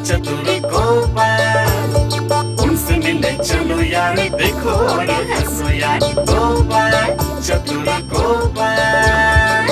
चतुर गोपाल, उनसे मिलने चलो यार, देखो और हंसो यार, गोपाल चतुर गोपाल।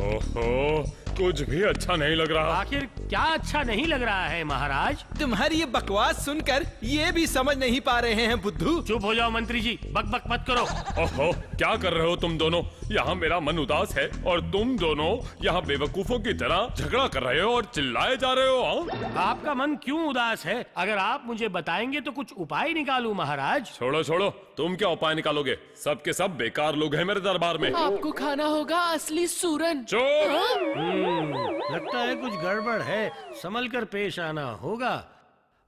ओहो, कुछ भी अच्छा नहीं लग रहा। आखिर क्या अच्छा नहीं लग रहा है महाराज? तुम्हारी ये बकवास सुनकर ये भी समझ नहीं पा रहे हैं बुद्धू। चुप हो जाओ मंत्री जी, बक बक मत करो। ओहो, क्या कर रहे हो तुम दोनों? यहाँ मेरा मन उदास है और तुम दोनों यहाँ बेवकूफों की तरह झगड़ा कर रहे हो और चिल्लाए जा रहे हो। हाँ? आपका मन क्यों उदास है? अगर आप मुझे बताएंगे तो कुछ उपाय निकालूं महाराज। छोड़ो छोड़ो, तुम क्या उपाय निकालोगे? सब के सब बेकार लोग हैं मेरे दरबार में। आपको खाना होगा असली सूरन। चुप! लगता है कुछ गड़बड़ है, संभल कर पेश आना होगा।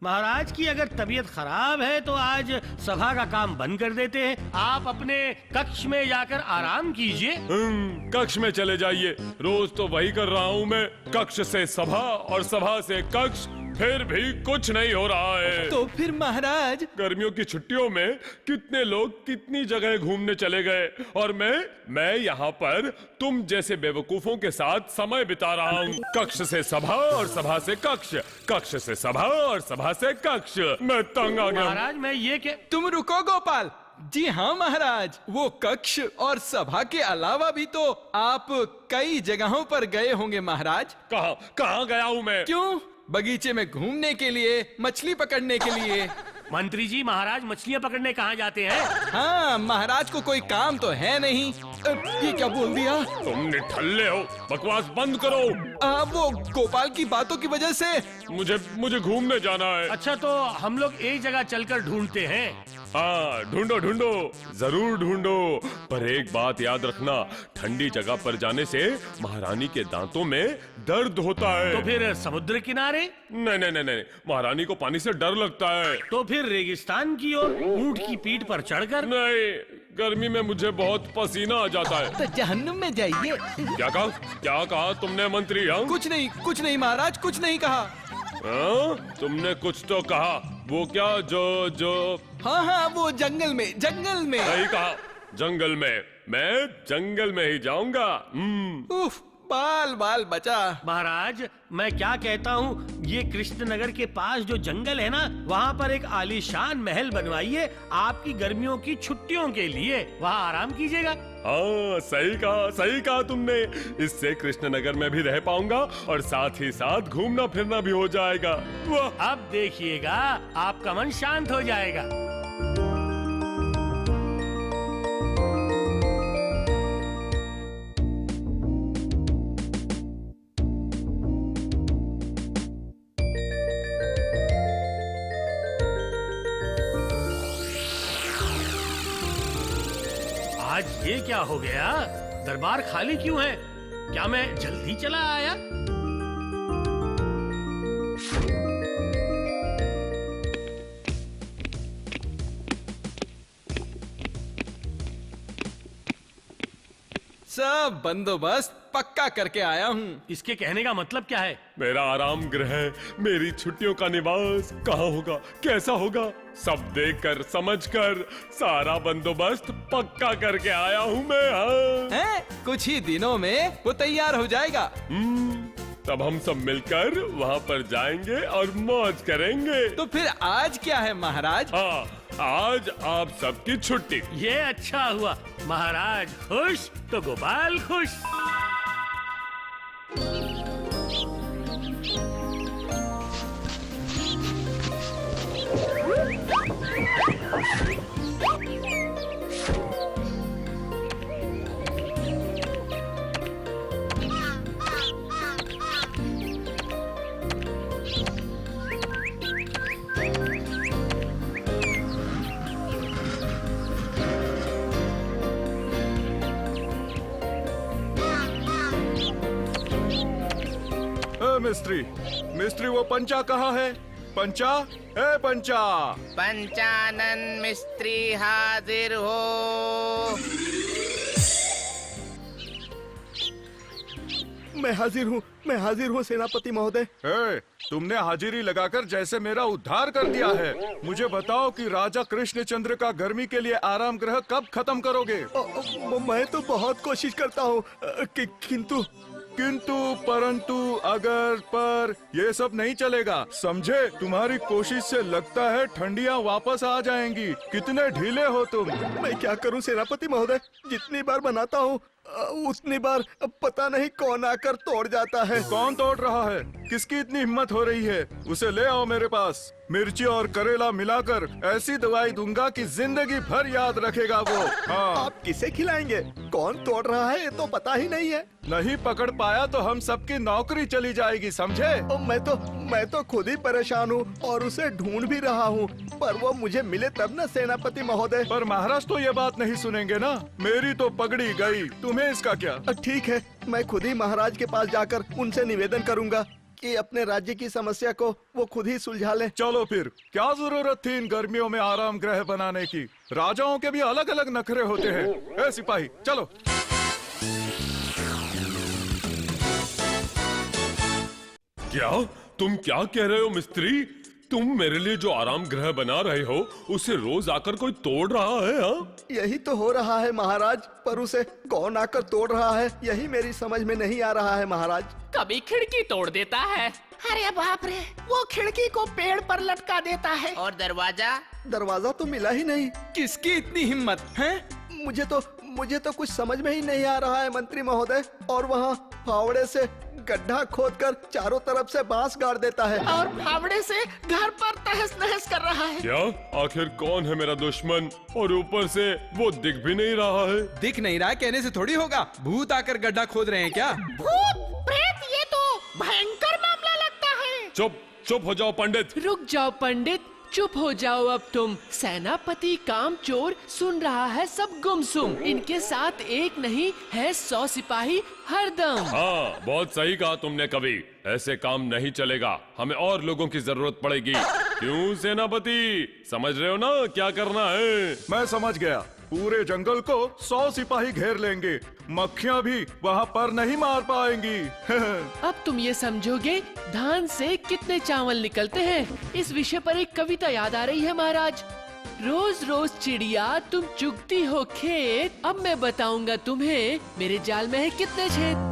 महाराज की अगर तबीयत खराब है तो आज सभा का काम बंद कर देते हैं। आप अपने कक्ष में जाकर आराम कीजिए। कक्ष में चले जाइए, रोज तो वही कर रहा हूँ मैं। कक्ष से सभा और सभा से कक्ष, फिर भी कुछ नहीं हो रहा है। तो फिर महाराज, गर्मियों की छुट्टियों में कितने लोग कितनी जगह घूमने चले गए और मैं यहाँ पर तुम जैसे बेवकूफों के साथ समय बिता रहा हूँ। कक्ष से सभा और सभा से कक्ष, कक्ष से सभा और सभा से कक्ष। मैं तंग आ गया। महाराज मैं ये के तुम रुको गोपाल। जी हाँ महाराज, वो कक्ष और सभा के अलावा भी तो आप कई जगहों पर गए होंगे महाराज। कहाँ कहाँ गया हूँ मैं? क्यों? बगीचे में घूमने के लिए, मछली पकड़ने के लिए। मंत्री जी, महाराज मछलियाँ पकड़ने कहाँ जाते हैं? हाँ, महाराज को कोई काम तो है नहीं। ये क्या बोल दिया? तुम निठल्ले हो, बकवास बंद करो। वो गोपाल की बातों की वजह से मुझे घूमने जाना है। अच्छा तो हम लोग एक जगह चलकर ढूंढते हैं। हाँ, ढूंढो ढूंढो, जरूर ढूंढो, पर एक बात याद रखना, ठंडी जगह पर जाने से महारानी के दांतों में दर्द होता है। तो फिर समुद्र किनारे? नहीं नहीं नहीं नहीं, महारानी को पानी से डर लगता है। तो फिर रेगिस्तान की ओर ऊंट की पीठ पर चढ़कर? नहीं, गर्मी में मुझे बहुत पसीना आ जाता है। तो जहन्नुम में जाइए। क्या कहा तुमने मंत्री? हाँ? कुछ नहीं महाराज, कुछ नहीं कहा। हाँ? तुमने कुछ तो कहा। वो क्या? जो हाँ, वो जंगल में सही कहा, जंगल में। मैं जंगल में ही जाऊंगा। उफ, बाल बचा। महाराज मैं क्या कहता हूँ, ये कृष्णनगर के पास जो जंगल है ना, वहाँ पर एक आलीशान महल बनवाइए आपकी गर्मियों की छुट्टियों के लिए। वहाँ आराम कीजिएगा। हाँ, सही कहा तुमने। इससे कृष्णनगर में भी रह पाऊंगा और साथ ही साथ घूमना फिरना भी हो जाएगा। वाह! अब देखिएगा आपका मन शांत हो जाएगा। आज ये क्या हो गया? दरबार खाली क्यों है? क्या मैं जल्दी चला आया? सब बंदोबस्त पक्का करके आया हूँ। इसके कहने का मतलब क्या है? मेरा आराम गृह, मेरी छुट्टियों का निवास कहाँ होगा, कैसा होगा, सब देखकर समझकर सारा बंदोबस्त पक्का करके आया हूँ मैं। हाँ? हैं? कुछ ही दिनों में वो तैयार हो जाएगा। तब हम सब मिलकर वहाँ पर जाएंगे और मौज करेंगे। तो फिर आज क्या है महाराज? हाँ, आज आप सबकी छुट्टी। ये अच्छा हुआ। महाराज खुश तो गोपाल खुश। मिस्त्री वो पंचा कहाँ है? पंचा, ए पंचा। पंचानन मिस्त्री हाजिर हो। मैं हाजिर हूँ सेनापति महोदय। तुमने हाजिरी लगाकर जैसे मेरा उद्धार कर दिया है। मुझे बताओ कि राजा कृष्णचंद्र का गर्मी के लिए आराम गृह कब खत्म करोगे? मैं तो बहुत कोशिश करता हूँ, किंतु परंतु अगर पर ये सब नहीं चलेगा, समझे? तुम्हारी कोशिश से लगता है ठंडियाँ वापस आ जाएंगी। कितने ढीले हो तुम। मैं क्या करूं सेनापति महोदय, जितनी बार बनाता हूं उतनी बार पता नहीं कौन आकर तोड़ जाता है। कौन तोड़ रहा है? किसकी इतनी हिम्मत हो रही है? उसे ले आओ मेरे पास। मिर्ची और करेला मिलाकर ऐसी दवाई दूंगा कि जिंदगी भर याद रखेगा वो। हाँ। आप किसे खिलाएंगे? कौन तोड़ रहा है ये तो पता ही नहीं है। नहीं पकड़ पाया तो हम सबकी नौकरी चली जाएगी, समझे? मैं तो खुद ही परेशान हूँ और उसे ढूंढ भी रहा हूँ, पर वो मुझे मिले तब ना सेनापति महोदय। पर महाराज तो ये बात नहीं सुनेंगे ना। मेरी तो पगड़ी गई, तुम्हें इसका क्या? ठीक है, मैं खुद ही महाराज के पास जाकर उनसे निवेदन करूंगा कि अपने राज्य की समस्या को वो खुद ही सुलझा ले। चलो फिर, क्या जरूरत थी इन गर्मियों में आराम गृह बनाने की? राजाओं के भी अलग अलग नखरे होते हैं। ए सिपाही, चलो। क्या तुम क्या कह रहे हो मिस्त्री? तुम मेरे लिए जो आराम गृह बना रहे हो उसे रोज आकर कोई तोड़ रहा है? हाँ? यही तो हो रहा है महाराज, पर उसे कौन आकर तोड़ रहा है यही मेरी समझ में नहीं आ रहा है महाराज। कभी खिड़की तोड़ देता है। अरे बाप रे, वो खिड़की को पेड़ पर लटका देता है। और दरवाजा तो मिला ही नहीं। किसकी इतनी हिम्मत है? मुझे तो कुछ समझ में ही नहीं आ रहा है मंत्री महोदय। और वहाँ फावड़े से गड्ढा खोदकर चारों तरफ से बांस गाड़ देता है और फावड़े से घर पर तहस नहस कर रहा है। क्या आखिर कौन है मेरा दुश्मन? और ऊपर से वो दिख भी नहीं रहा है। दिख नहीं रहा कहने से थोड़ी होगा। भूत आकर गड्ढा खोद रहे हैं क्या? भूत प्रेत, ये तो भयंकर मामला लगता है। चुप हो जाओ पंडित। रुक जाओ पंडित, चुप हो जाओ अब तुम। सेनापति कामचोर सुन रहा है सब गुमसुम। इनके साथ एक नहीं है 100 सिपाही हरदम। हाँ, बहुत सही कहा तुमने कवि। ऐसे काम नहीं चलेगा, हमें और लोगों की जरूरत पड़ेगी। क्यों सेनापति, समझ रहे हो ना क्या करना है? मैं समझ गया। पूरे जंगल को 100 सिपाही घेर लेंगे। मक्खियाँ भी वहाँ पर नहीं मार पाएंगी। अब तुम ये समझोगे धान से कितने चावल निकलते हैं। इस विषय पर एक कविता याद आ रही है महाराज। रोज रोज चिड़िया तुम चुगती हो खेत, अब मैं बताऊंगा तुम्हें मेरे जाल में है कितने छेद।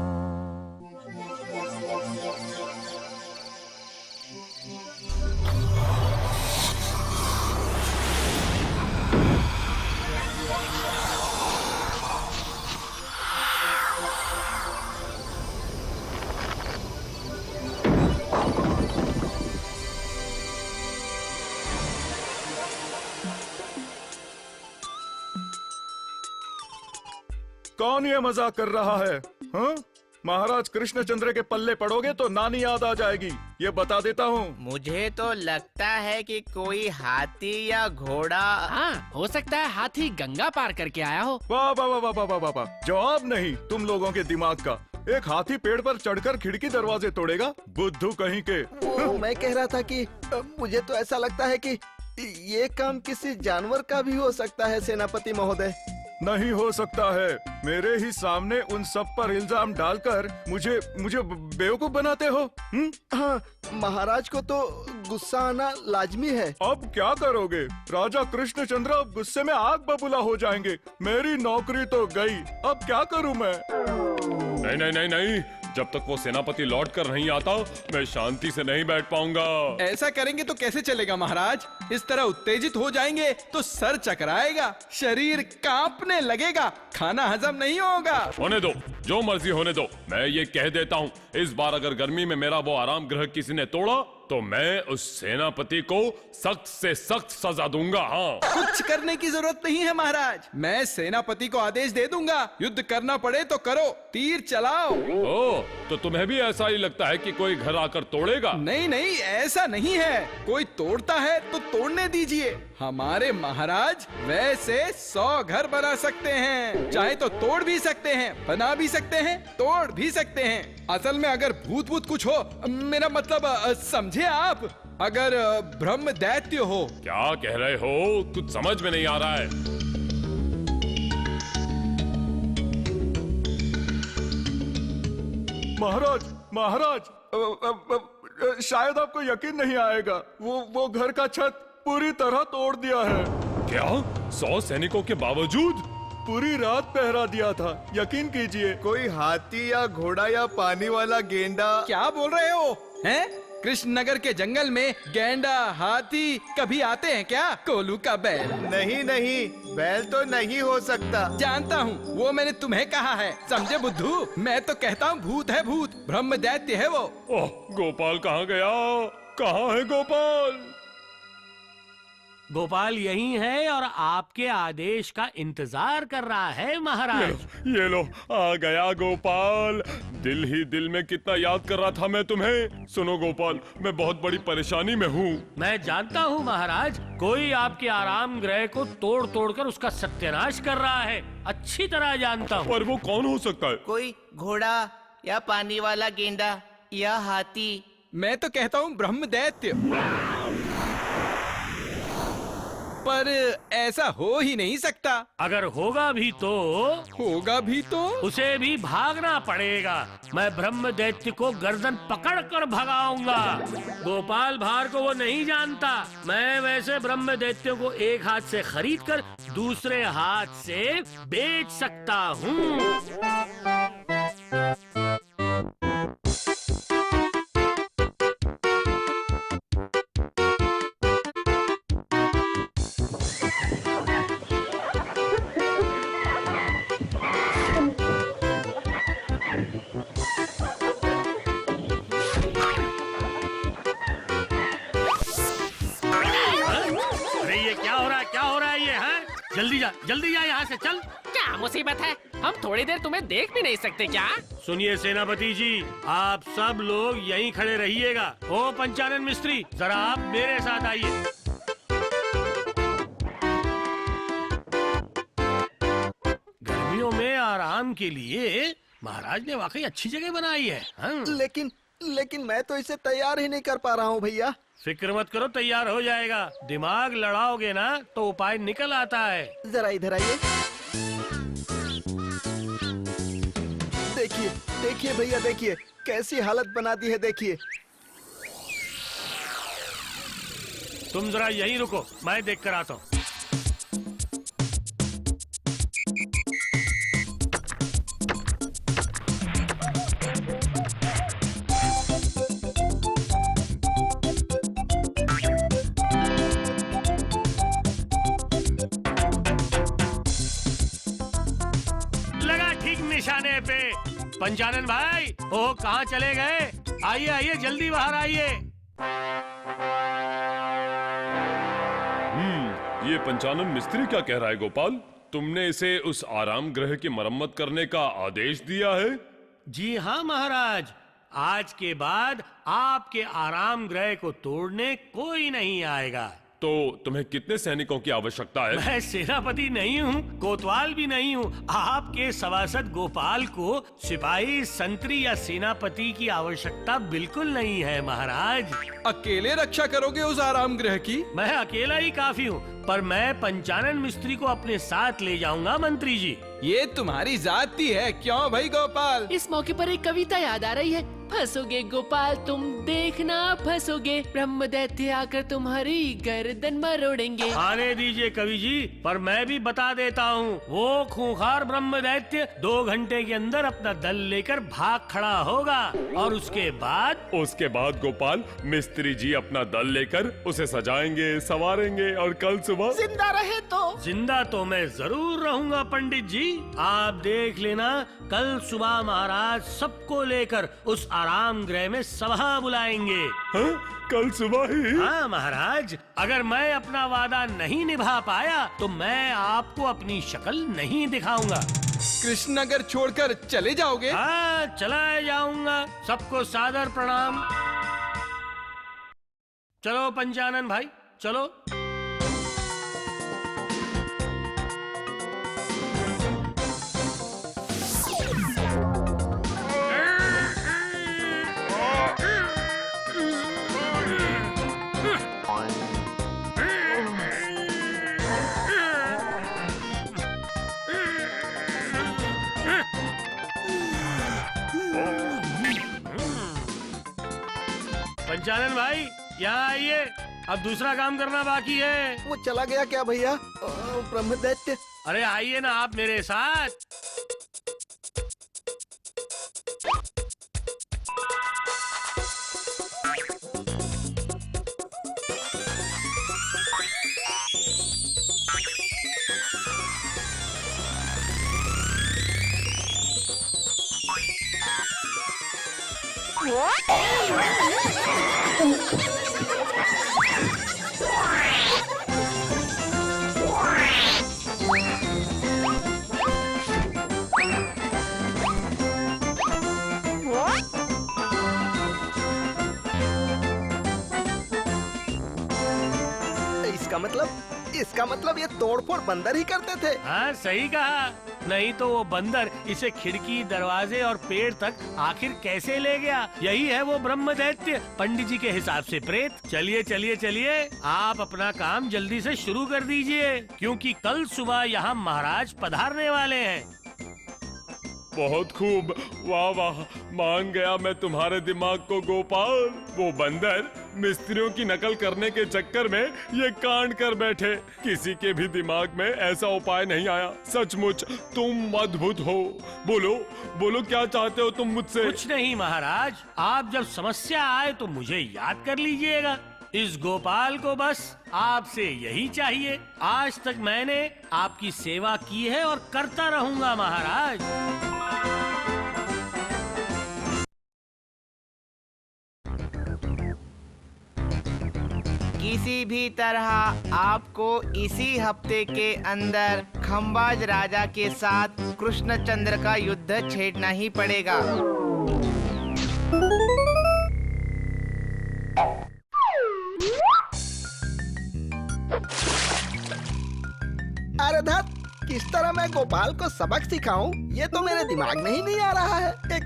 कौन ये मजाक कर रहा है? हाँ? महाराज कृष्णचंद्र के पल्ले पड़ोगे तो नानी याद आ जाएगी, ये बता देता हूँ। मुझे तो लगता है कि कोई हाथी या घोड़ा। हाँ, हो सकता है हाथी गंगा पार करके आया हो। वाह वाह वाह वाह वाह वाह वाह, जवाब नहीं तुम लोगों के दिमाग का। एक हाथी पेड़ पर चढ़कर खिड़की दरवाजे तोड़ेगा? बुद्धू कहीं के। मैं कह रहा था कि मुझे तो ऐसा लगता है कि ये काम किसी जानवर का भी हो सकता है सेनापति महोदय। नहीं हो सकता है। मेरे ही सामने उन सब पर इल्जाम डालकर मुझे बेवकूफ बनाते हो। हाँ, महाराज को तो गुस्सा आना लाजमी है। अब क्या करोगे? राजा कृष्णचंद्र अब गुस्से में आग बबूला हो जाएंगे। मेरी नौकरी तो गई, अब क्या करूं मैं? नहीं नहीं नहीं नहीं, जब तक वो सेनापति लौट कर नहीं आता मैं शांति से नहीं बैठ पाऊंगा। ऐसा करेंगे तो कैसे चलेगा महाराज? इस तरह उत्तेजित हो जाएंगे तो सर चकराएगा, शरीर कांपने लगेगा, खाना हजम नहीं होगा। होने दो, जो मर्जी होने दो। मैं ये कह देता हूँ, इस बार अगर गर्मी में मेरा वो आराम गृह किसी ने तोड़ा तो मैं उस सेनापति को सख्त से सख्त सजा दूंगा। हाँ, कुछ करने की जरूरत नहीं है महाराज। मैं सेनापति को आदेश दे दूंगा, युद्ध करना पड़े तो करो, तीर चलाओ। ओ, तो तुम्हें भी ऐसा ही लगता है कि कोई घर आकर तोड़ेगा? नहीं नहीं, ऐसा नहीं है। कोई तोड़ता है तो तोड़ने दीजिए। हमारे महाराज वैसे 100 घर बना सकते हैं। चाहे तो तोड़ भी सकते हैं, बना भी सकते हैं, तोड़ भी सकते हैं। असल में अगर भूत भूत कुछ हो, मेरा मतलब समझे आप, अगर ब्रह्म दैत्य हो। क्या कह रहे हो? कुछ समझ में नहीं आ रहा है। महाराज शायद आपको यकीन नहीं आएगा, वो घर का छत पूरी तरह तोड़ दिया है। क्या 100 सैनिकों के बावजूद? पूरी रात पहरा दिया था, यकीन कीजिए। कोई हाथी या घोड़ा या पानी वाला गेंडा? क्या बोल रहे हो? हैं? कृष्णनगर के जंगल में गैंडा हाथी कभी आते हैं क्या? कोलू का बैल। नहीं नहीं, बैल तो नहीं हो सकता। जानता हूँ, वो मैंने तुम्हें कहा है, समझे बुद्धू? मैं तो कहता हूँ भूत है भूत, ब्रह्म दैत्य है वो। ओह, गोपाल कहाँ गया? कहाँ है गोपाल? गोपाल यही है और आपके आदेश का इंतजार कर रहा है महाराज। ये लो आ गया गोपाल। दिल ही दिल में कितना याद कर रहा था मैं तुम्हें। सुनो गोपाल, मैं बहुत बड़ी परेशानी में हूँ। मैं जानता हूँ महाराज, कोई आपके आराम गृह को तोड़ तोड़ कर उसका सत्यानाश कर रहा है, अच्छी तरह जानता हूँ। पर वो कौन हो सकता है? कोई घोड़ा या पानी वाला गेंडा या हाथी। मैं तो कहता हूँ ब्रह्म दैत्य, पर ऐसा हो ही नहीं सकता। अगर होगा भी तो उसे भी भागना पड़ेगा। मैं ब्रह्म दैत्य को गर्दन पकड़ कर भगाऊंगा। गोपाल भार को वो नहीं जानता। मैं वैसे ब्रह्म दैत्यों को एक हाथ से खरीद कर दूसरे हाथ से बेच सकता हूँ। जल्दी जा यहाँ से, चल। क्या मुसीबत है? हम थोड़ी देर तुम्हें देख भी नहीं सकते क्या? सुनिए सेनापति जी, आप सब लोग यहीं खड़े रहिएगा। ओ पंचानन मिस्त्री, जरा आप मेरे साथ आइए। गर्मियों में आराम के लिए महाराज ने वाकई अच्छी जगह बनाई है। हाँ? लेकिन मैं तो इसे तैयार ही नहीं कर पा रहा हूँ भैया। फिक्र मत करो, तैयार हो जाएगा। दिमाग लड़ाओगे ना तो उपाय निकल आता है। जरा इधर आइए। देखिए भैया, देखिए कैसी हालत बना दी है, देखिए। तुम जरा यहीं रुको, मैं देख कर आता हूँ। निशाने पे। पंचानन भाई, ओ कहाँ चले गए? आइए आइए, जल्दी बाहर आइए। ये पंचानन मिस्त्री क्या कह रहा है गोपाल? तुमने इसे उस आराम गृह की मरम्मत करने का आदेश दिया है? जी हाँ महाराज, आज के बाद आपके आराम गृह को तोड़ने कोई नहीं आएगा। तो तुम्हें कितने सैनिकों की आवश्यकता है? मैं सेनापति नहीं हूँ, कोतवाल भी नहीं हूँ। आपके सभासद गोपाल को सिपाही, संतरी या सेनापति की आवश्यकता बिल्कुल नहीं है महाराज। अकेले रक्षा करोगे उस आराम गृह की? मैं अकेला ही काफी हूँ, पर मैं पंचानन मिस्त्री को अपने साथ ले जाऊंगा मंत्री जी। ये तुम्हारी जाति है क्यों भाई गोपाल? इस मौके पर एक कविता याद आ रही है। फंसोगे गोपाल तुम, देखना फंसोगे, ब्रह्म दैत्य आकर तुम्हारी गर्दन मरोड़ेंगे। आने दीजिए कवि जी, पर मैं भी बता देता हूँ, वो खूंखार ब्रह्म दैत्य 2 घंटे के अंदर अपना दल लेकर भाग खड़ा होगा। और उसके बाद गोपाल, मिस्त्री जी अपना दल लेकर उसे सजाएंगे, संवारेंगे और कल सुबह जिंदा तो मैं जरूर रहूंगा पंडित जी। आप देख लेना, कल सुबह महाराज सबको लेकर उस आराम गृह में सभा बुलाएंगे। हाँ? कल सुबह ही? हाँ महाराज, अगर मैं अपना वादा नहीं निभा पाया तो मैं आपको अपनी शक्ल नहीं दिखाऊंगा। कृष्णनगर छोड़कर चले जाओगे? हाँ, चला जाऊंगा। सबको सादर प्रणाम। चलो पंचानन भाई, चलो। पंचानन भाई, यहाँ आइए, अब दूसरा काम करना बाकी है। वो चला गया क्या भैया? ब्रह्म दैत्य अरे आइए ना आप मेरे साथ। इसका मतलब ये तोड़फोड़ बंदर ही करते थे। हाँ सही कहा, नहीं तो वो बंदर इसे खिड़की, दरवाजे और पेड़ तक आखिर कैसे ले गया? यही है वो ब्रह्म दैत्य, पंडित जी के हिसाब से प्रेत। चलिए चलिए चलिए, आप अपना काम जल्दी से शुरू कर दीजिए, क्योंकि कल सुबह यहाँ महाराज पधारने वाले हैं। बहुत खूब, वाह वाह, मान गया मैं तुम्हारे दिमाग को गोपाल। वो बंदर मिस्त्रियों की नकल करने के चक्कर में ये कांड कर बैठे। किसी के भी दिमाग में ऐसा उपाय नहीं आया। सचमुच तुम अद्भुत हो। बोलो बोलो, क्या चाहते हो तुम मुझसे? कुछ नहीं महाराज, आप जब समस्या आए तो मुझे याद कर लीजिएगा। इस गोपाल को बस आपसे यही चाहिए। आज तक मैंने आपकी सेवा की है और करता रहूंगा महाराज। किसी भी तरह आपको इसी हफ्ते के अंदर खंबाज राजा के साथ कृष्णचंद्र का युद्ध छेड़ना ही पड़ेगा। अरे धत, किस तरह मैं गोपाल को सबक सिखाऊं, ये तो मेरे दिमाग में ही नहीं आ रहा है। एक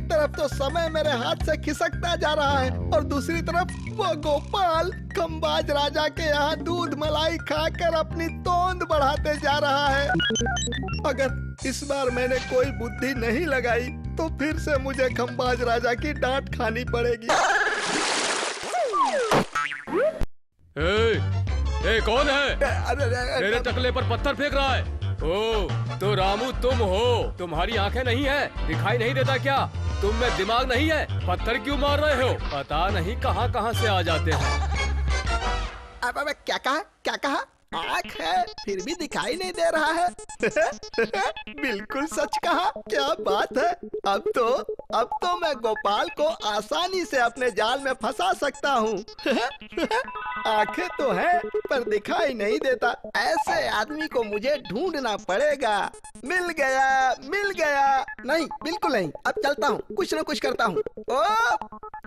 तरफ तो समय मेरे हाथ से खिसकता जा रहा है और दूसरी तरफ वो गोपाल खंबाज राजा के यहाँ दूध मलाई खाकर अपनी तोंद बढ़ाते जा रहा है। अगर इस बार मैंने कोई बुद्धि नहीं लगाई तो फिर से मुझे खंबाज राजा की डांट खानी पड़ेगी। ए, कौन है? मेरे टकले पर पत्थर फेंक रहा है। ओ, तो रामू तुम हो? तुम्हारी आंखें नहीं है, दिखाई नहीं देता क्या? तुम में दिमाग नहीं है? पत्थर क्यों मार रहे हो? पता नहीं कहां कहां से आ जाते हैं। अब क्या कहा? आँख है फिर भी दिखाई नहीं दे रहा है। बिल्कुल सच कहा, क्या बात है। अब तो मैं गोपाल को आसानी से अपने जाल में फंसा सकता हूँ। आंखें तो है पर दिखाई नहीं देता। ऐसे आदमी को मुझे ढूंढना पड़ेगा। मिल गया। नहीं, बिल्कुल नहीं। अब चलता हूँ, कुछ न कुछ करता हूँ।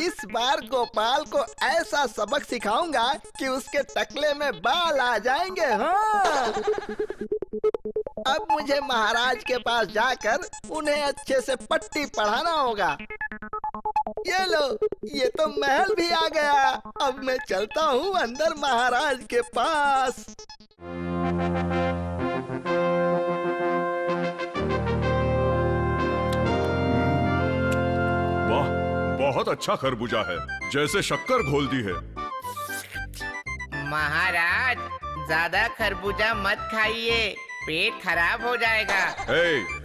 इस बार गोपाल को ऐसा सबक सिखाऊंगा कि उसके टकले में बाल आ जाएंगे। हाँ, अब मुझे महाराज के पास जाकर उन्हें अच्छे से पट्टी पढ़ाना होगा। ये लो, ये तो महल भी आ गया। अब मैं चलता हूँ अंदर महाराज के पास। वाह, बहुत अच्छा खरबूजा है, जैसे शक्कर घोल दी है। महाराज, ज्यादा खरबूजा मत खाइए, पेट खराब हो जाएगा।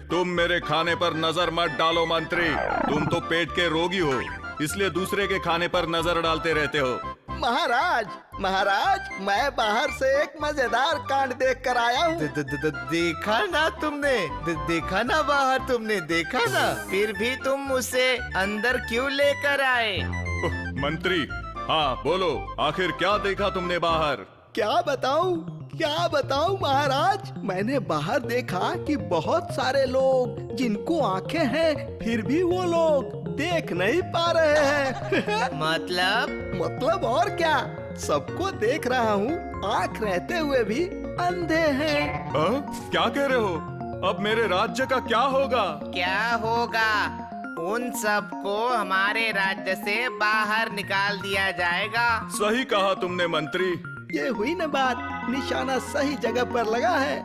तुम मेरे खाने पर नजर मत डालो मंत्री। तुम तो पेट के रोगी हो, इसलिए दूसरे के खाने पर नजर डालते रहते हो। महाराज, मैं बाहर से एक मजेदार कांड देख कर आया हूँ। देखा ना तुमने? देखा ना बाहर तुमने? देखा ना? फिर भी तुम मुझसे अंदर क्यों लेकर आए? मंत्री, हाँ बोलो, आखिर क्या देखा तुमने बाहर? क्या बताऊं महाराज। मैंने बाहर देखा कि बहुत सारे लोग जिनको आंखें हैं फिर भी वो लोग देख नहीं पा रहे हैं। मतलब और क्या, सबको देख रहा हूँ, आंख रहते हुए भी अंधे हैं। क्या कह रहे हो? अब मेरे राज्य का क्या होगा? उन सबको हमारे राज्य से बाहर निकाल दिया जाएगा। सही कहा तुमने मंत्री। ये हुई न बात, निशाना सही जगह पर लगा है।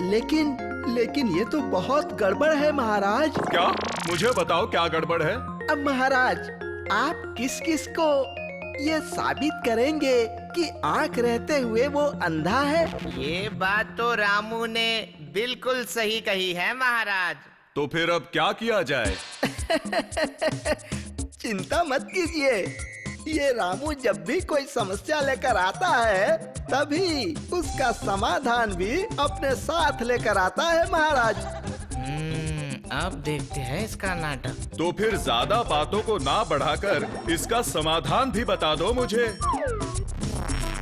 लेकिन ये तो बहुत गड़बड़ है महाराज। क्या? मुझे बताओ क्या गड़बड़ है? अब महाराज, आप किस किस को ये साबित करेंगे कि आंख रहते हुए वो अंधा है। ये बात तो रामू ने बिल्कुल सही कही है महाराज। तो फिर अब क्या किया जाए? चिंता मत कीजिए, ये रामू जब भी कोई समस्या लेकर आता है तभी उसका समाधान भी अपने साथ लेकर आता है महाराज। अब देखते हैं इसका नाटक। तो फिर ज्यादा बातों को ना बढ़ाकर इसका समाधान भी बता दो मुझे।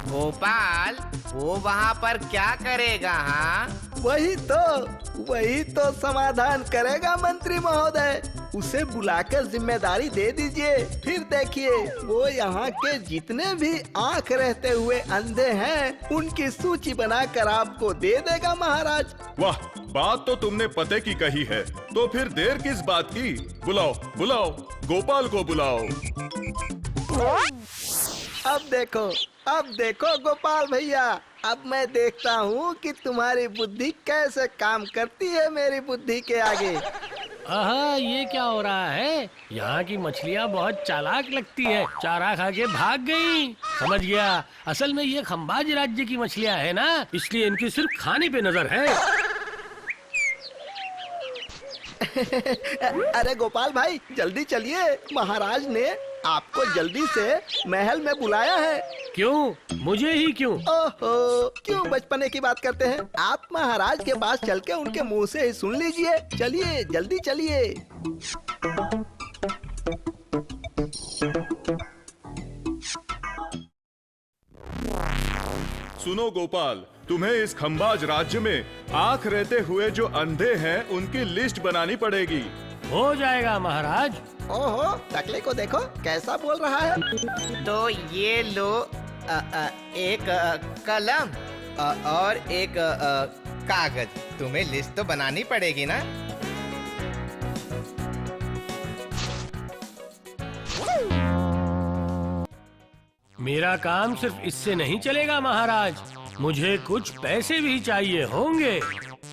गोपाल, वो वहाँ पर क्या करेगा? हाँ, वही तो समाधान करेगा मंत्री महोदय। उसे बुलाकर जिम्मेदारी दे दीजिए, फिर देखिए वो यहाँ के जितने भी आंख रहते हुए अंधे हैं उनकी सूची बनाकर आपको दे देगा महाराज। वाह, बात तो तुमने पते की कही है। तो फिर देर किस बात की? बुलाओ बुलाओ, गोपाल को बुलाओ। अब देखो गोपाल भैया, अब मैं देखता हूँ कि तुम्हारी बुद्धि कैसे काम करती है मेरी बुद्धि के आगे। आहा, ये क्या हो रहा है? यहाँ की मछलियाँ बहुत चालाक लगती है, चारा खा के भाग गई। समझ गया, असल में ये खंबाज राज्य की मछलियाँ है ना, इसलिए इनकी सिर्फ खाने पे नजर है। अरे गोपाल भाई, जल्दी चलिए, महाराज ने आपको जल्दी से महल में बुलाया है। क्यों? मुझे ही क्यों? ओहो, क्यों बचपने की बात करते हैं? आप महाराज के पास चल के उनके मुंह से ही सुन लीजिए। चलिए, जल्दी चलिए। सुनो गोपाल, तुम्हें इस खंबाज राज्य में आंख रहते हुए जो अंधे हैं उनकी लिस्ट बनानी पड़ेगी। हो जाएगा महाराज। ओहो, टकले को देखो कैसा बोल रहा है। तो ये लो एक कलम और एक कागज। तुम्हें लिस्ट तो बनानी पड़ेगी ना। मेरा काम सिर्फ इससे नहीं चलेगा महाराज, मुझे कुछ पैसे भी चाहिए होंगे।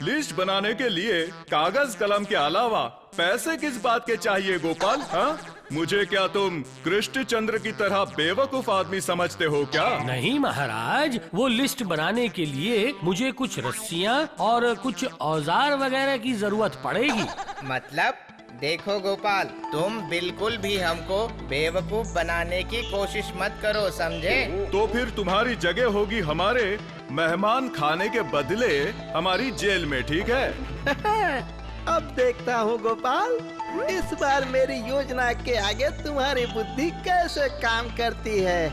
लिस्ट बनाने के लिए कागज कलम के अलावा पैसे किस बात के चाहिए गोपाल? हाँ, मुझे क्या तुम कृष्णचंद्र की तरह बेवकूफ आदमी समझते हो क्या? नहीं महाराज, वो लिस्ट बनाने के लिए मुझे कुछ रस्सियाँ और कुछ औजार वगैरह की जरूरत पड़ेगी। मतलब देखो गोपाल, तुम बिल्कुल भी हमको बेवकूफ बनाने की कोशिश मत करो, समझे? तो फिर तुम्हारी जगह होगी हमारे मेहमान खाने के बदले हमारी जेल में, ठीक है? अब देखता हूँ गोपाल, इस बार मेरी योजना के आगे तुम्हारी बुद्धि कैसे काम करती है।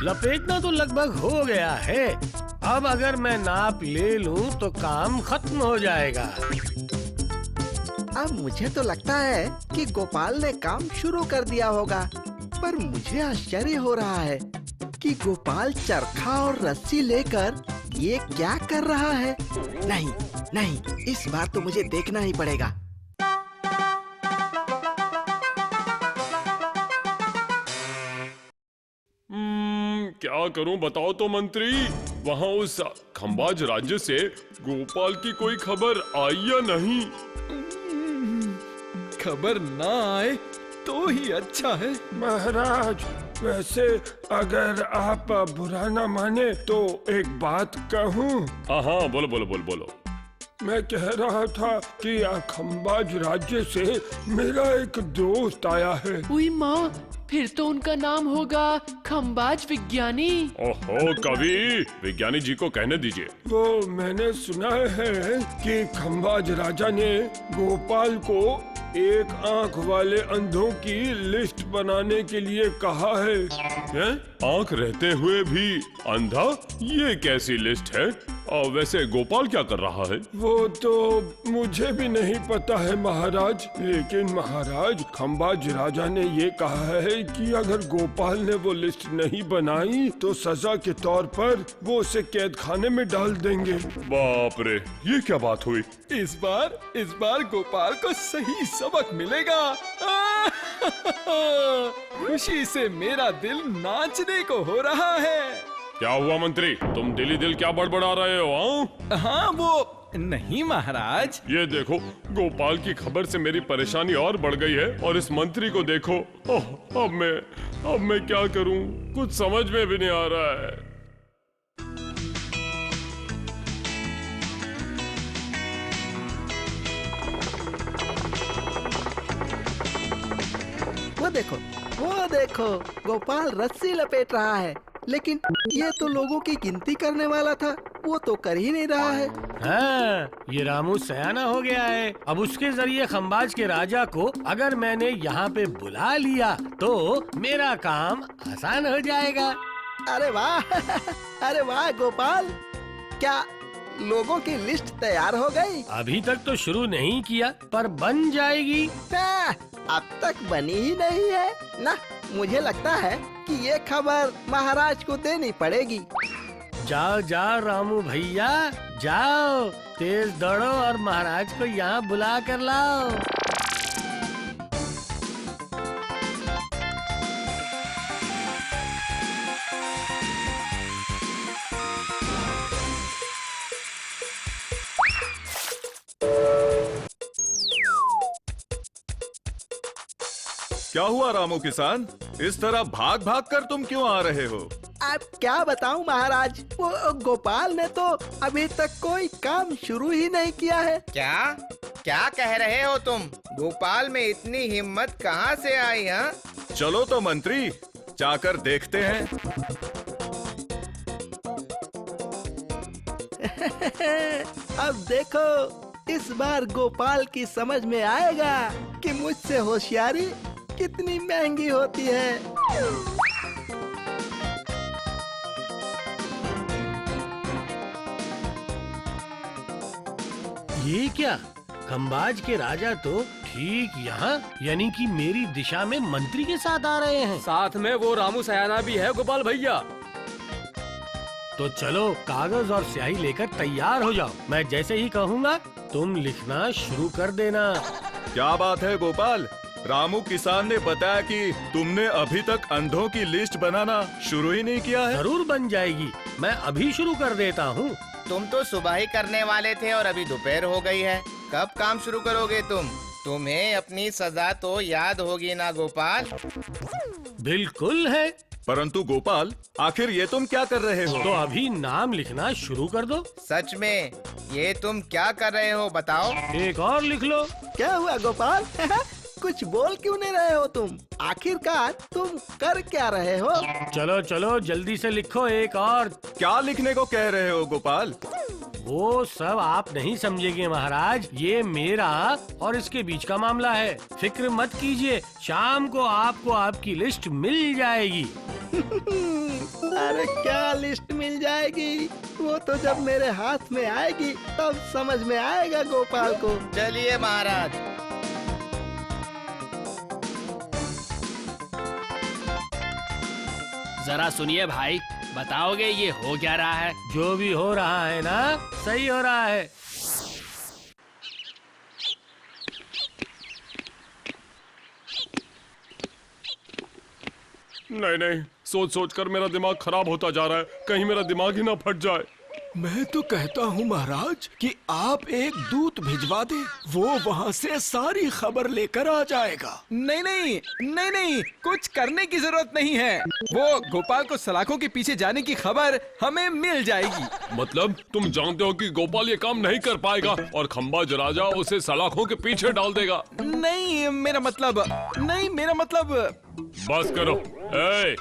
लपेटना तो लगभग हो गया है, अब अगर मैं नाप ले लूं तो काम खत्म हो जाएगा। अब मुझे तो लगता है कि गोपाल ने काम शुरू कर दिया होगा, पर मुझे आश्चर्य हो रहा है कि गोपाल चरखा और रस्सी लेकर ये क्या कर रहा है। नहीं, इस बार तो मुझे देखना ही पड़ेगा। क्या करूं बताओ तो मंत्री? वहाँ उस खंबाज राज्य से गोपाल की कोई खबर आई या नहीं? खबर ना आए तो ही अच्छा है महाराज। वैसे अगर आप बुरा ना माने तो एक बात कहूँ? हाँ, बोलो। मैं कह रहा था कि खंबाज राज्य से मेरा एक दोस्त आया है। उई माँ, फिर तो उनका नाम होगा खंबाज विज्ञानी। ओहो कवि, विज्ञानी जी को कहने दीजिए। वो मैंने सुना है कि खंबाज राजा ने गोपाल को एक आंख वाले अंधों की लिस्ट बनाने के लिए कहा है। आंख रहते हुए भी अंधा? ये कैसी लिस्ट है? वैसे गोपाल क्या कर रहा है? वो तो मुझे भी नहीं पता है महाराज, लेकिन महाराज खंबाज राजा ने ये कहा है कि अगर गोपाल ने वो लिस्ट नहीं बनाई तो सजा के तौर पर वो उसे कैद खाने में डाल देंगे। बाप रे, ये क्या बात हुई? इस बार गोपाल को सही सबक मिलेगा। खुशी से मेरा दिल नाचने को हो रहा है। क्या हुआ मंत्री, तुम दिली दिल क्या बड़बड़ा रहे हो? हाँ वो नहीं महाराज। ये देखो, गोपाल की खबर से मेरी परेशानी और बढ़ गई है और इस मंत्री को देखो। अब मैं क्या करूं, कुछ समझ में भी नहीं आ रहा है। वो देखो गोपाल रस्सी लपेट रहा है, लेकिन ये तो लोगों की गिनती करने वाला था, वो तो कर ही नहीं रहा है। हाँ, ये रामू सयाना हो गया है। अब उसके जरिए खंबाज के राजा को अगर मैंने यहाँ पे बुला लिया तो मेरा काम आसान हो जाएगा। अरे वाह गोपाल, क्या लोगों की लिस्ट तैयार हो गई? अभी तक तो शुरू नहीं किया, पर बन जाएगी। अब तक बनी ही नहीं है ना। मुझे लगता है कि ये खबर महाराज को देनी पड़ेगी। जाओ रामू भैया, जाओ, तेज दौड़ो और महाराज को यहाँ बुला कर लाओ। क्या हुआ रामू किसान, इस तरह भाग भाग कर तुम क्यों आ रहे हो? अब क्या बताऊं महाराज, वो गोपाल ने तो अभी तक कोई काम शुरू ही नहीं किया है। क्या कह रहे हो तुम? गोपाल में इतनी हिम्मत कहाँ से आई? हाँ, चलो तो मंत्री, जाकर देखते हैं। अब देखो, इस बार गोपाल की समझ में आएगा कि मुझसे होशियारी कितनी महंगी होती है। ये क्या, खंबाज के राजा तो ठीक यहाँ यानी कि मेरी दिशा में मंत्री के साथ आ रहे हैं। साथ में वो रामू सयाना भी है गोपाल भैया। तो चलो कागज और स्याही लेकर तैयार हो जाओ। मैं जैसे ही कहूँगा तुम लिखना शुरू कर देना। क्या बात है गोपाल, रामू किसान ने बताया कि तुमने अभी तक अंधों की लिस्ट बनाना शुरू ही नहीं किया है। जरूर बन जाएगी, मैं अभी शुरू कर देता हूँ। तुम तो सुबह ही करने वाले थे और अभी दोपहर हो गई है। कब काम शुरू करोगे तुम? तुम्हें अपनी सजा तो याद होगी ना गोपाल? बिल्कुल है। परंतु गोपाल, आखिर ये तुम क्या कर रहे हो? तो अभी नाम लिखना शुरू कर दो। सच में ये तुम क्या कर रहे हो बताओ? एक और लिख लो। क्या हुआ गोपाल? कुछ बोल क्यों नहीं रहे हो तुम? आखिरकार तुम कर क्या रहे हो? चलो चलो जल्दी से लिखो एक और। क्या लिखने को कह रहे हो गोपाल? वो सब आप नहीं समझेंगे महाराज, ये मेरा और इसके बीच का मामला है। फिक्र मत कीजिए, शाम को आपको आपकी लिस्ट मिल जाएगी। अरे क्या लिस्ट मिल जाएगी? वो तो जब मेरे हाथ में आएगी तब समझ में आएगा गोपाल को। चलिए महाराज। जरा सुनिए भाई, बताओगे ये हो क्या रहा है? जो भी हो रहा है ना, सही हो रहा है। नहीं, सोच सोच कर मेरा दिमाग खराब होता जा रहा है। कहीं मेरा दिमाग ही ना फट जाए। मैं तो कहता हूँ महाराज कि आप एक दूत भिजवा दे, वो वहाँ से सारी खबर लेकर आ जाएगा। नहीं, कुछ करने की जरूरत नहीं है। वो गोपाल को सलाखों के पीछे जाने की खबर हमें मिल जाएगी। मतलब तुम जानते हो कि गोपाल ये काम नहीं कर पाएगा और खंबाज राजा उसे सलाखों के पीछे डाल देगा? नहीं, मेरा मतलब बस करो।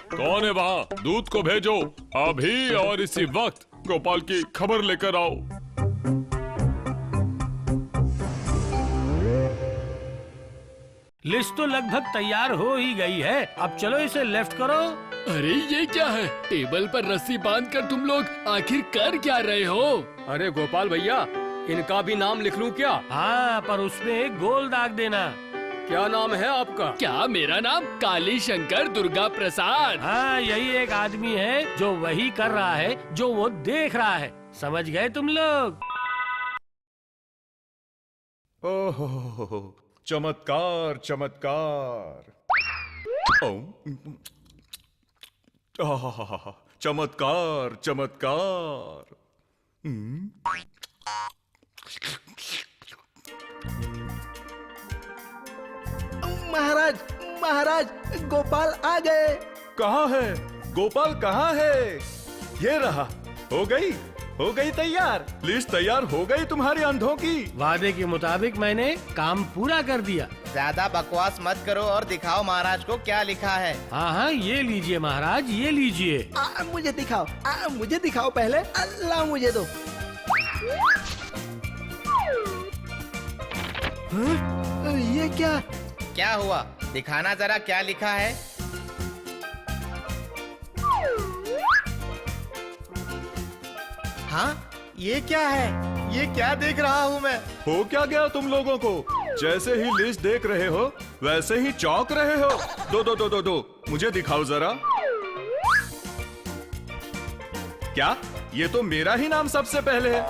कौन है वहाँ? दूत को भेजो अभी और इसी वक्त गोपाल की खबर लेकर आओ। लिस्ट तो लगभग तैयार हो ही गई है। अब चलो इसे लेफ्ट करो। अरे ये क्या है? टेबल पर रस्सी बांधकर तुम लोग आखिर कर क्या रहे हो? अरे गोपाल भैया, इनका भी नाम लिख लूं क्या? हाँ, पर उसमें एक गोल दाग देना। क्या नाम है आपका? क्या मेरा नाम काली शंकर दुर्गा प्रसाद? हाँ, यही एक आदमी है जो वही कर रहा है जो वो देख रहा है। समझ गए तुम लोग? ओहो, चमत्कार चमत्कार। आहा, चमत्कार चमत्कार। महाराज, महाराज, गोपाल आ गए। कहाँ है गोपाल, कहाँ है? ये रहा। हो गई तैयार। लिस्ट तैयार हो गई तुम्हारी अंधों की। वादे के मुताबिक मैंने काम पूरा कर दिया। ज्यादा बकवास मत करो और दिखाओ महाराज को क्या लिखा है। हाँ हाँ, ये लीजिए महाराज, ये लीजिए। मुझे दिखाओ, मुझे दिखाओ पहले। अल्लाह मुझे दो। ये क्या? क्या हुआ? दिखाना जरा क्या लिखा है। हाँ, ये क्या है? ये क्या देख रहा हूँ मैं? हो क्या गया तुम लोगों को? जैसे ही लिस्ट देख रहे हो वैसे ही चौंक रहे हो। दो, मुझे दिखाओ जरा। क्या ये तो मेरा ही नाम सबसे पहले है?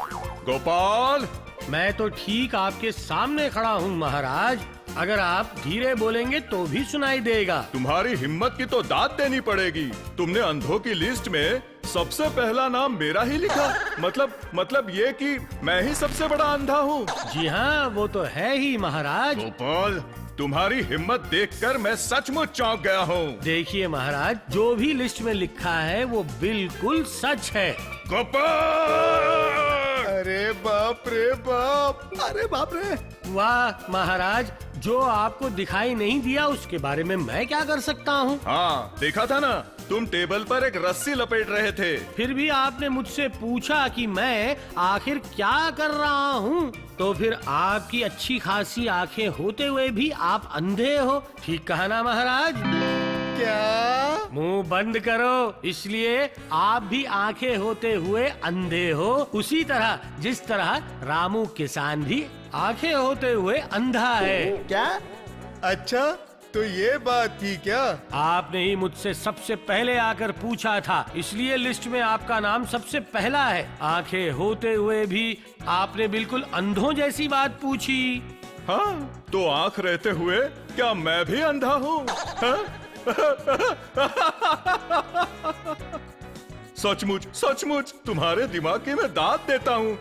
गोपाल, मैं तो ठीक आपके सामने खड़ा हूँ महाराज। अगर आप धीरे बोलेंगे तो भी सुनाई देगा। तुम्हारी हिम्मत की तो दाद देनी पड़ेगी। तुमने अंधों की लिस्ट में सबसे पहला नाम मेरा ही लिखा। मतलब ये कि मैं ही सबसे बड़ा अंधा हूँ। जी हाँ, वो तो है ही महाराज। गोपाल, तुम्हारी हिम्मत देखकर मैं सचमुच चौंक गया हूँ। देखिए महाराज, जो भी लिस्ट में लिखा है वो बिल्कुल सच है। गोपाल! अरे बाप रे बाप, अरे बाप रे। वाह महाराज, जो आपको दिखाई नहीं दिया उसके बारे में मैं क्या कर सकता हूँ? हाँ, देखा था ना, तुम टेबल पर एक रस्सी लपेट रहे थे। फिर भी आपने मुझसे पूछा कि मैं आखिर क्या कर रहा हूँ, तो फिर आपकी अच्छी खासी आंखें होते हुए भी आप अंधे हो। ठीक कहा ना महाराज? क्या? मुंह बंद करो। इसलिए आप भी आंखें होते हुए अंधे हो, उसी तरह जिस तरह रामू किसान भी आंखें होते हुए अंधा है। क्या? अच्छा, तो ये बात थी क्या? आपने ही मुझसे सबसे पहले आकर पूछा था, इसलिए लिस्ट में आपका नाम सबसे पहला है। आंखें होते हुए भी आपने बिल्कुल अंधों जैसी बात पूछी। हाँ, तो आंख रहते हुए क्या मैं भी अंधा हूँ? सचमुच तुम्हारे दिमाग की मैं दाद देता हूँ।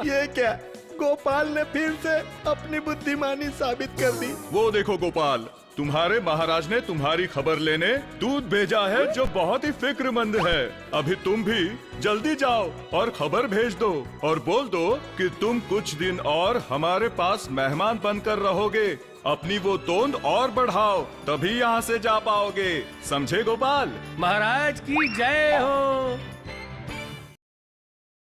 ये क्या? गोपाल ने फिर से अपनी बुद्धिमानी साबित कर दी। वो देखो गोपाल, तुम्हारे महाराज ने तुम्हारी खबर लेने दूध भेजा है जो बहुत ही फिक्रमंद है। अभी तुम भी जल्दी जाओ और खबर भेज दो और बोल दो कि तुम कुछ दिन और हमारे पास मेहमान बनकर रहोगे। अपनी वो तोंद और बढ़ाओ, तभी यहाँ से जा पाओगे। समझे गोपाल? महाराज की जय हो।